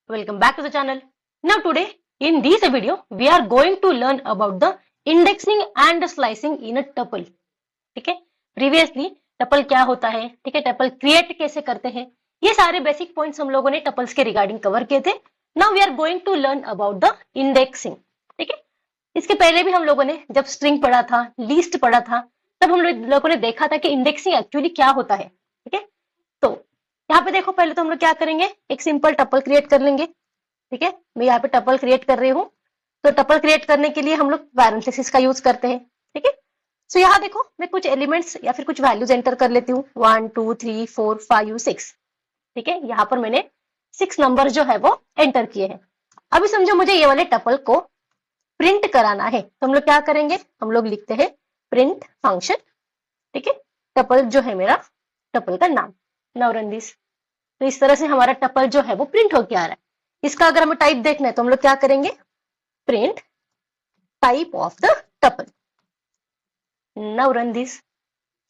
Welcome back to the channel. Now today in this video we are going to learn about the indexing and slicing in a tuple. ठीक है, previously tuple क्या होता है, ठीक है, tuple create कैसे करते हैं, ये सारे बेसिक पॉइंट्स हम लोगों ने टपल्स के रिगार्डिंग कवर किए थे. Now we are going to learn about the indexing. ठीक है, इसके पहले भी हम लोगों ने जब स्ट्रिंग पढ़ा था, लिस्ट पढ़ा था, तब हम लोगों ने देखा था कि इंडेक्सिंग एक्चुअली क्या होता है. ठीक है, तो यहाँ पे देखो, पहले तो हम लोग क्या करेंगे, एक सिंपल टपल क्रिएट कर लेंगे. ठीक है, मैं यहाँ पे टपल क्रिएट कर रही हूँ. तो टपल क्रिएट करने के लिए हम लोग पैरेंथेसिस का यूज करते हैं. ठीक है, सो यहाँ देखो, मैं कुछ एलिमेंट्स या फिर कुछ वैल्यूज एंटर कर लेती हूँ. 1 2 3 4 5 6. ठीक है, यहाँ पर मैंने 6 नंबर जो है वो एंटर किए हैं. अभी समझो मुझे ये वाले टपल को प्रिंट कराना है, तो हम लोग क्या करेंगे, हम लोग लिखते हैं प्रिंट फंक्शन. ठीक है, टपल जो है मेरा, टपल का नाम नाउ रन दिस. तो इस तरह से हमारा टपल जो है वो प्रिंट होके आ रहा है. इसका अगर हमें टाइप देखना है तो हम लोग क्या करेंगे, print type of the tuple. Now run this.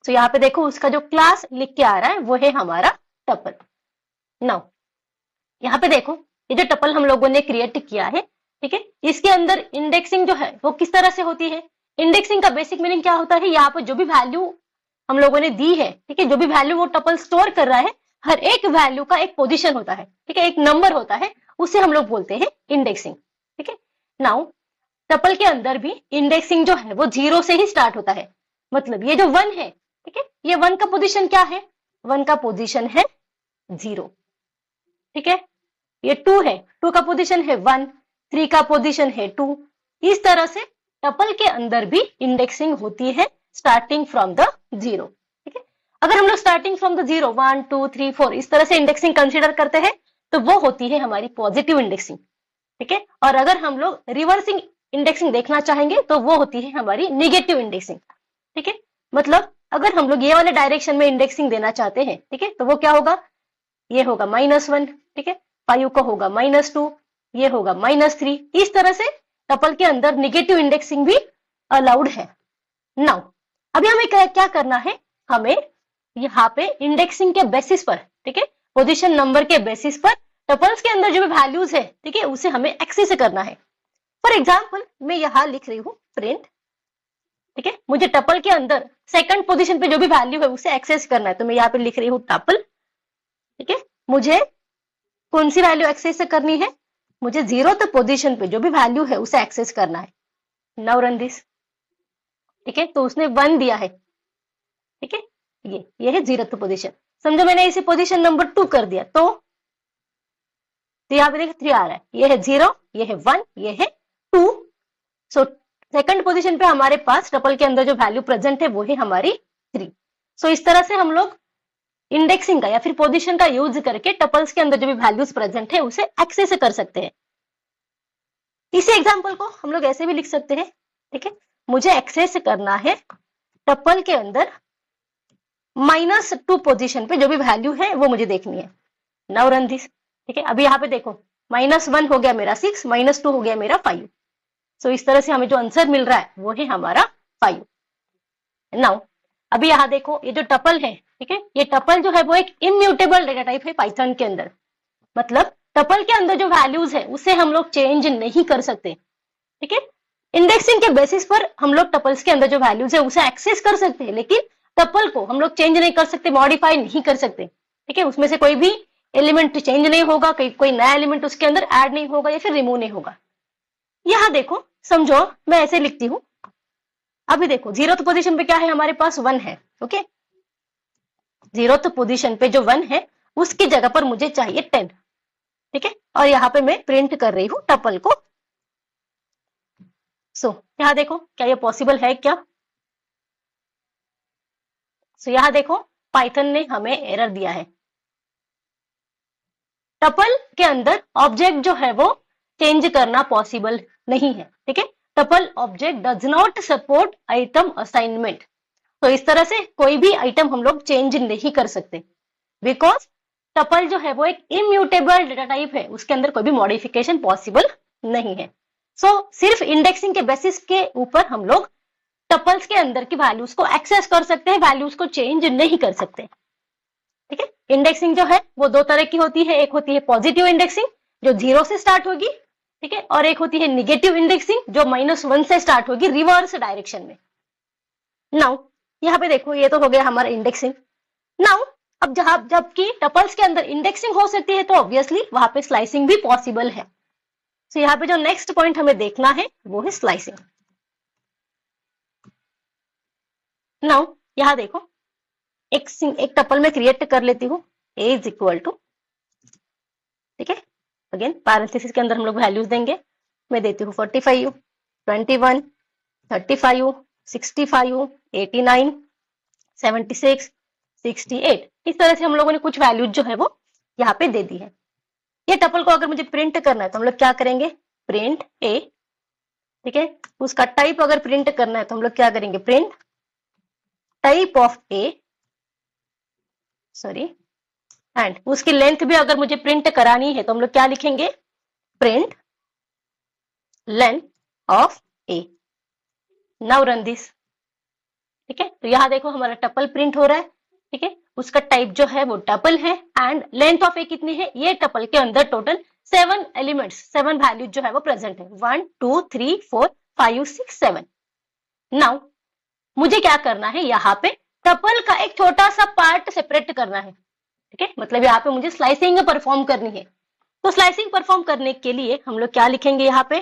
तो यहाँ पे देखो, उसका जो क्लास लिख के आ रहा है वो है हमारा टपल. नाउ यहाँ पे देखो, ये जो टपल हम लोगों ने क्रिएट किया है, ठीक है, इसके अंदर इंडेक्सिंग जो है वो किस तरह से होती है. इंडेक्सिंग का बेसिक मीनिंग क्या होता है, यहाँ पर जो भी वैल्यू हम लोगों ने दी है, ठीक है, जो भी वैल्यू वो टपल स्टोर कर रहा है, हर एक वैल्यू का एक पोजीशन होता है. ठीक है, एक नंबर होता है, उसे हम लोग बोलते हैं इंडेक्सिंग. ठीक है, नाउ टपल के अंदर भी इंडेक्सिंग जो है वो 0 से ही स्टार्ट होता है. मतलब ये जो 1 है, ठीक है, ये 1 का पोजीशन क्या है, 1 का पोजीशन है 0. ठीक है, ये 2 है, 2 का पोजीशन है 1, 3 का पोजीशन है 2. इस तरह से टपल के अंदर भी इंडेक्सिंग होती है स्टार्टिंग फ्रॉम द 0. ठीक है, अगर हम लोग स्टार्टिंग फ्रॉम द 0 1 2 3 4 इस तरह से इंडेक्सिंग कंसीडर करते हैं तो वो होती है हमारी पॉजिटिव इंडेक्सिंग. ठीक है, और अगर हम लोग रिवर्सिंग इंडेक्सिंग देखना चाहेंगे तो वो होती है हमारी नेगेटिव इंडेक्सिंग. ठीक है, मतलब अगर हम लोग ये वाले डायरेक्शन में इंडेक्सिंग देना चाहते हैं, ठीक है, तो वो क्या होगा, ये होगा -1. ठीक है, 5 का होगा -2, ये होगा -3. इस तरह से टपल के अंदर नेगेटिव इंडेक्सिंग भी अलाउड है. नाउ अभी हमें क्या करना है, हमें यहाँ पे इंडेक्सिंग के बेसिस पर, ठीक है, पोजीशन नंबर के बेसिस पर टपल्स के अंदर जो भी वैल्यूज है, ठीक है, उसे हमें एक्सेस करना है. फॉर एग्जांपल मैं यहाँ लिख रही हूँ प्रिंट. ठीक है, मुझे टपल के अंदर सेकंड पोजीशन पे जो भी वैल्यू है उसे एक्सेस करना है, तो मैं यहाँ पे लिख रही हूँ टपल. ठीक है, मुझे कौन सी वैल्यू एक्सेस करनी है, मुझे 0th पोजीशन पे जो भी वैल्यू है उसे एक्सेस करना है. Now run this. ठीक है, तो उसने 1 दिया है. ठीक है, ये है 0th पोजीशन. समझो मैंने इसे पोजीशन नंबर 2 कर दिया, तो यहाँ पे देखिए 3 आ रहा है, ये है 0, ये है 1, ये है 2. सो सेकंड पोजीशन पे हमारे पास टपल के अंदर जो वैल्यू प्रेजेंट है वो है हमारी 3. सो इस तरह से हम लोग इंडेक्सिंग का या फिर पोजीशन का यूज करके टपल्स के अंदर जो भी वैल्यूज प्रेजेंट है उसे एक्सेस कर सकते हैं. इसी एग्जाम्पल को हम लोग ऐसे भी लिख सकते हैं. ठीक है, मुझे एक्सेस करना है टपल के अंदर -2 पोजीशन पे जो भी वैल्यू है वो मुझे देखनी है. Now run this. ठीक है, अभी यहाँ पे देखो, -1 हो गया मेरा 6, -2 हो गया मेरा 5. सो इस तरह से हमें जो आंसर मिल रहा है वो है हमारा 5. नाउ अभी यहाँ देखो, ये जो टपल है, ठीक है, ये टपल जो है वो एक इम्यूटेबल डेटा टाइप है पाइथन के अंदर. मतलब टपल के अंदर जो वैल्यूज है उसे हम लोग चेंज नहीं कर सकते. ठीक है, इंडेक्सिंग के बेसिस पर हम लोग टपल्स के अंदर जो वैल्यूज है उसे एक्सेस कर सकते हैं, लेकिन टपल को हम लोग चेंज नहीं कर सकते, मॉडिफाई नहीं कर सकते. ठीक है, उसमें से कोई भी एलिमेंट चेंज नहीं होगा, कोई नया एलिमेंट उसके अंदर ऐड नहीं होगा या फिर रिमूव नहीं होगा. यहाँ देखो, समझो मैं ऐसे लिखती हूँ. अभी देखो 0th पोजीशन पे क्या है, हमारे पास 1 है. ओके, 0th पोजीशन पे जो 1 है उसकी जगह पर मुझे चाहिए 10. ठीक है, और यहाँ पे मैं प्रिंट कर रही हूँ टपल को. सो यहाँ देखो, क्या ये पॉसिबल है क्या. सो यहाँ देखो, पाइथन ने हमें एरर दिया है. टपल के अंदर ऑब्जेक्ट जो है वो चेंज करना पॉसिबल नहीं है. ठीक है, tuple object does not support item assignment. तो इस तरह से कोई भी आइटम हम लोग चेंज नहीं कर सकते, बिकॉज टपल जो है वो एक इम्यूटेबल डेटा टाइप है, उसके अंदर कोई भी मॉडिफिकेशन पॉसिबल नहीं है. सो सिर्फ इंडेक्सिंग के बेसिस के ऊपर हम लोग टपल्स के अंदर की वैल्यूज को एक्सेस कर सकते हैं, वैल्यूज को चेंज नहीं कर सकते. ठीक है, इंडेक्सिंग जो है वो 2 तरह की होती है. एक होती है पॉजिटिव इंडेक्सिंग जो 0 से स्टार्ट होगी, ठीक है, और एक होती है निगेटिव इंडेक्सिंग जो -1 से स्टार्ट होगी रिवर्स डायरेक्शन में। नाउ यहाँ पे देखो ये तो हो गया हमारा इंडेक्सिंग। नाउ अब जबकि टपल्स के अंदर इंडेक्सिंग हो सकती है तो ऑब्वियसली वहां पे स्लाइसिंग भी पॉसिबल है। तो यहाँ पे जो नेक्स्ट पॉइंट हमें देखना है वो है स्लाइसिंग। नाउ यहाँ देखो एक टपल में क्रिएट कर लेती हूँ a इज इक्वल टू, ठीक है, अगेन पैरेंथेसिस के अंदर हम लोग वैल्यूज देंगे। मैं देती हूँ 45, 21, 35, 65, 89, 76, 68। इस तरह से हम लोगों ने कुछ वैल्यूज जो है वो यहाँ पे दे दी है। ये टपल को अगर मुझे प्रिंट करना है तो हम लोग क्या करेंगे, प्रिंट a, ठीक है। उसका टाइप अगर प्रिंट करना है तो हम लोग क्या करेंगे, print type of a, sorry, and उसकी लेंथ भी अगर मुझे प्रिंट करानी है तो हम लोग क्या लिखेंगे, print length of a। Now run this, ठीक है। तो यहाँ देखो हमारा टपल प्रिंट हो रहा है, ठीक है। उसका टाइप जो है वो टपल है एंड लेंथ ऑफ a कितनी है, ये टपल के अंदर टोटल 7 एलिमेंट्स, 7 वैल्यूज जो है वो प्रेजेंट है, 1 2 3 4 5 6 7। नाउ मुझे क्या करना है, यहाँ पे टपल का एक छोटा सा पार्ट सेपरेट करना है, ठीक है। मतलब यहाँ पे मुझे स्लाइसिंग परफॉर्म करनी है। तो स्लाइसिंग परफॉर्म करने के लिए हम लोग क्या लिखेंगे, यहाँ पे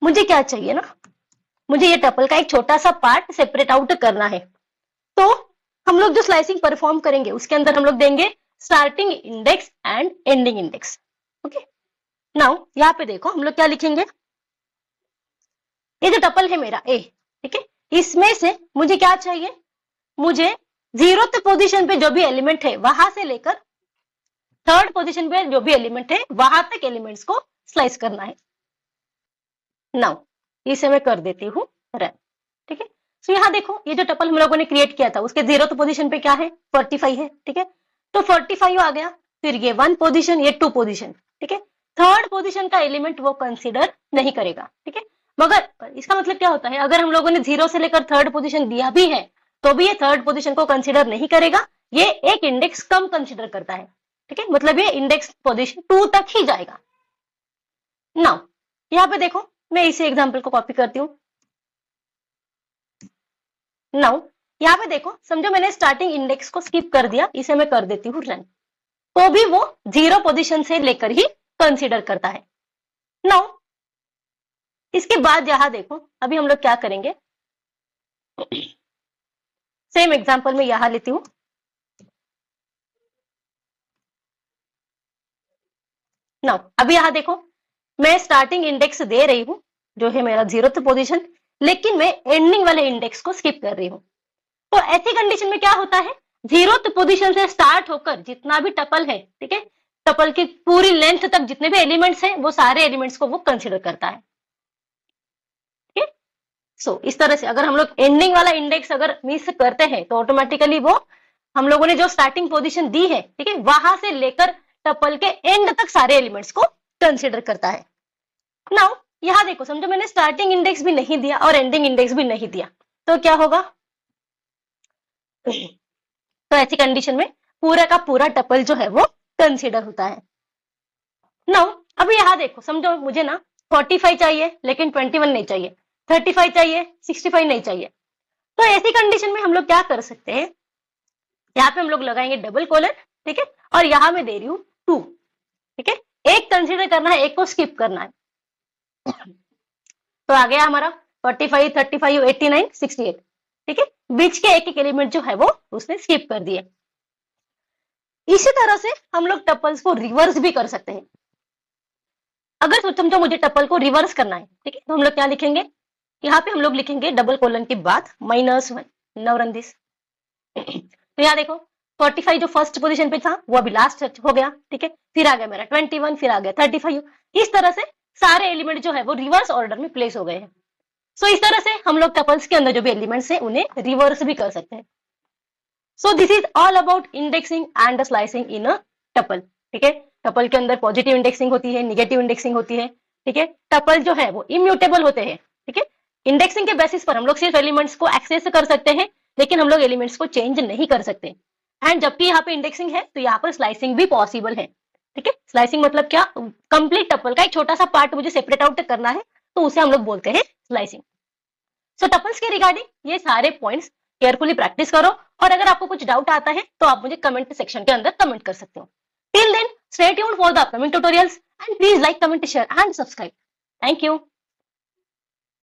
मुझे क्या चाहिए ना, मुझे ये टपल का एक छोटा सा पार्ट सेपरेट आउट करना है। तो हम लोग जो स्लाइसिंग परफॉर्म करेंगे उसके अंदर हम लोग देंगे starting index and ending index, okay. Now यहाँ पे देखो हम लोग क्या लिखेंगे, ये जो टपल है मेरा ए, ठीक है, इसमें से मुझे क्या चाहिए, मुझे 0th पोजीशन पे जो भी एलिमेंट है वहां से लेकर 3rd पोजीशन पे जो भी एलिमेंट है वहां तक एलिमेंट्स को स्लाइस करना है। नाउ इसे मैं कर देती हूँ रन, ठीक है। तो यहाँ देखो ये जो टपल हम लोगों ने क्रिएट किया था उसके 0th पोजीशन पे क्या है, 45 है, ठीक है। तो 45 आ गया, फिर ये 1 पोजीशन, ये 2 पोजीशन, ठीक है। 3rd पोजीशन का एलिमेंट वो कंसिडर नहीं करेगा, ठीक है। मगर इसका मतलब क्या होता है, अगर हम लोगों ने 0 से लेकर 3rd पोजीशन दिया भी है तो भी ये 3rd पोजीशन को कंसिडर नहीं करेगा, ये एक इंडेक्स कम कंसिडर करता है, ठीक है। मतलब ये इंडेक्स पोजीशन 2 तक ही जाएगा। नाउ यहाँ पे देखो मैं इसी एग्जाम्पल को कॉपी करती हूँ। नाउ यहाँ पे देखो समझो मैंने स्टार्टिंग इंडेक्स को स्किप कर दिया, इसे मैं कर देती हूँ रन, तो भी वो 0 पोजीशन से लेकर ही कंसिडर करता है। नाउ इसके बाद यहाँ देखो अभी हम लोग क्या करेंगे, सेम एग्जांपल में यहाँ लेती हूँ। नाउ अभी यहाँ देखो मैं स्टार्टिंग इंडेक्स दे रही हूँ जो है मेरा 0th पोजीशन, लेकिन मैं एंडिंग वाले इंडेक्स को स्किप कर रही हूँ। तो ऐसी कंडीशन में क्या होता है, 0th पोजीशन से स्टार्ट होकर जितना भी टपल है, ठीक है, टपल की पूरी लेंथ तक जितने भी एलिमेंट्स हैं वो सारे एलिमेंट्स को वो कंसिडर करता है, ठीक है। सो इस तरह से अगर हम लोग एंडिंग वाला इंडेक्स अगर मिस करते हैं तो ऑटोमेटिकली वो हम लोगों ने जो स्टार्टिंग पोजीशन दी है, ठीक है, वहां से लेकर टपल के एंड तक सारे एलिमेंट्स को कंसिडर करता है। नाउ यहाँ देखो समझो मैंने स्टार्टिंग इंडेक्स भी नहीं दिया और एंडिंग इंडेक्स भी नहीं दिया, तो क्या होगा, तो ऐसी कंडीशन में पूरा का पूरा टपल जो है वो कंसिडर होता है। नाउ अभी यहाँ देखो समझो मुझे ना 45 चाहिए लेकिन 21 नहीं चाहिए, 35 चाहिए 65 नहीं चाहिए, तो ऐसी कंडीशन में हम लोग क्या कर सकते हैं, यहाँ पे हम लोग लगाएंगे डबल कोलन, ठीक है, और यहाँ मैं दे रही हूँ 2, ठीक है। एक कंसिडर करना है, एक को स्किप करना है। तो आ गया हमारा 45 35 89 68, ठीक है। बीच के एक एक एलिमेंट जो है वो उसने स्किप कर दिए। इसी तरह से हम लोग टपल्स को रिवर्स भी कर सकते हैं। अगर समझो मुझे टपल को रिवर्स करना है, ठीक है, तो हम लोग क्या लिखेंगे, यहाँ पे हम लोग लिखेंगे डबल कोलन के बाद -1। नाउ रन दिस, तो यहाँ देखो 45 जो फर्स्ट पोजीशन पे था वो अभी लास्ट हो गया, ठीक है, फिर आ गया मेरा 21, फिर आ गया 35। इस तरह से सारे एलिमेंट जो है वो रिवर्स ऑर्डर में प्लेस हो गए हैं। सो इस तरह से हम लोग टपल्स के अंदर जो भी एलिमेंट्स हैं उन्हें रिवर्स भी कर सकते हैं। So this is all about indexing and slicing in a tuple, ठीक है। टपल के अंदर पॉजिटिव इंडेक्सिंग होती है, निगेटिव इंडेक्सिंग होती है, ठीक है। टपल जो है वो इम्यूटेबल होते हैं, ठीक है। इंडेक्सिंग के बेसिस पर हम लोग सिर्फ एलिमेंट्स को एक्सेस कर सकते हैं, लेकिन हम लोग एलिमेंट्स को चेंज नहीं कर सकते। एंड जबकि यहाँ पे इंडेक्सिंग है तो यहाँ पर स्लाइसिंग भी पॉसिबल है, ठीक है, स्लाइसिंग मतलब क्या, कंप्लीट टपल का एक छोटा सा पार्ट मुझे सेपरेट आउट करना है, तो उसे हम लोग बोलते हैं स्लाइसिंग। सो टपल्स के रिगार्डिंग ये सारे पॉइंट्स केयरफुली प्रैक्टिस करो, और अगर आपको कुछ डाउट आता है तो आप मुझे कमेंट सेक्शन के अंदर कमेंट कर सकते हो। Till then, stay tuned for the upcoming tutorials, and please like, comment, share and subscribe. Thank you.